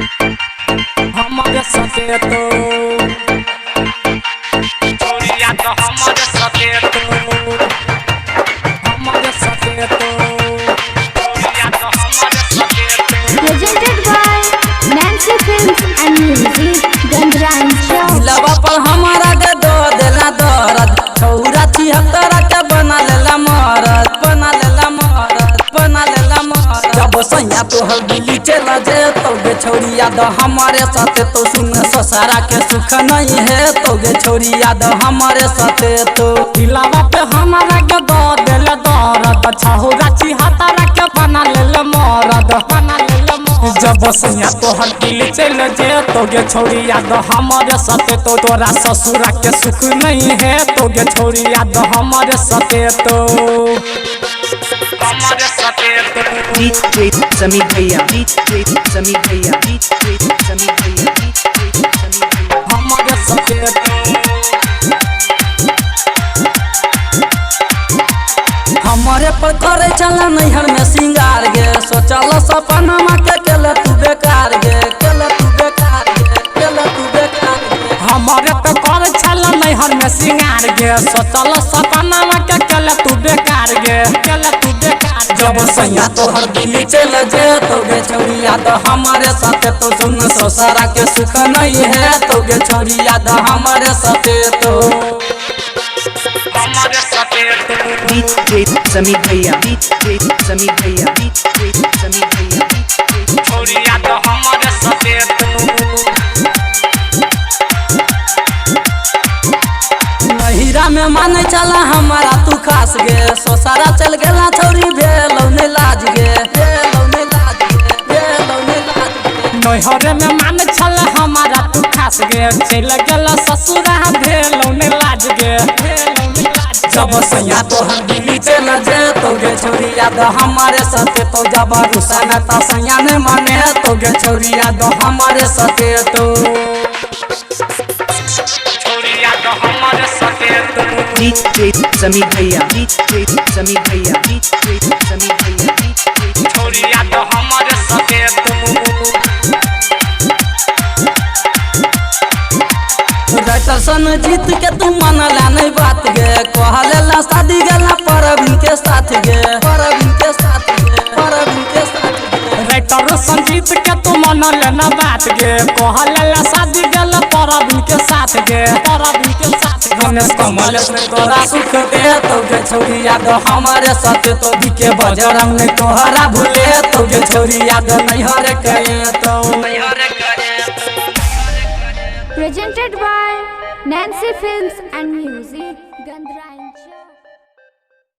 हमारे सके तो छोड़िया तो हमारे सके तो हमारे सके तो छोड़िया तो हमारे सके तो। Presented by Nancy Films and Music, Gandrain Show. लवा पर हमारा के दो देला दरद छौरा 76 के बना लेला मरद बना लेला मरद बना लेला मरद। जब सैया तोहर दिल्ली चला जे तो गे छोड़िया द हमारे साथे तो सुन ससुरा के सुख नहीं है तो गे छोड़िया द हमारे साथे तो। दिलावा पे हमारा के दो देला दरद छौरा 76 के बना लेला मरद बना लेला मरद। जब सैया तोहर दिल चल जे तो गे छोड़िया द हमारे साथे तो तोरा ससुरा के सुख नहीं है तो गे छोड़िया द हमारे साथे तो हमारे साथे तो। DJ Samir Bhaiya, DJ Samir Bhaiya, DJ Samir Bhaiya, DJ Samir Bhaiya. हमारे साथे तो हमारे पर करे चला नैहर में सिंगार गे सोचल सपना के केले तू बेकार गे केले तू बेकार गे केले तू बेकार गे। हमारे पे कर छला नैहर में सिंगार गे सोचल सपना के केले तू बेकार गे केले तू बेकार। जब सैया तोहर दिल्ली चल जे तो गे छोड़िया द हमारे साथे तो सुन ससुरा के सुख नहीं है तो गे छोड़िया द हमारे साथे तो हमारे साथे तो DJ Samir Bhaiya, DJ Samir Bhaiya, DJ Samir Bhaiya, DJ छोड़िया तो हमारे साथे तो नहिरा में माने चला हमारा तू खास गे ससुरा चल गेला छौरी भेलौ ने लाज गे भेलौ ने लाज गे भेलौ ने लाज गे। नैहर में मान छल हमारा तू खास गे चल गेल ससुरा भेलौ ने लाज गे भेलौ ने लाज। जब सैया तोहर दिल्ली चल जे तो गे छोड़िया द हमारे साथे तो जब रुसाना ता सैया ने माने तो गे छोड़िया द हमारे साथे तो छोड़िया तो हमारे साथे तो DJ Samir Bhaiya, DJ Samir Bhaiya, DJ Samir Bhaiya, DJ छोड़िया तो हमारे साथे तो राइटर सन जीत के तू मनला नहीं बात गे कहलेला शादी गेला परवीन के साथ गे परवीन के साथ गे परवीन के साथ गे। राइटर संजीत के तू मन लेना बात गे कहलेला शादी गेल परवीन के साथ गे परवीन के साथ। गणेश कमल में तोरा सुख दे तो गे छोड़िया द हमारे साथे तो दिखे बजरंग ने तोहरा भूले तो गे छोड़िया द नैहर करे तो नैहर करे। Presented by Nancy Films and Music, Gandrain Show.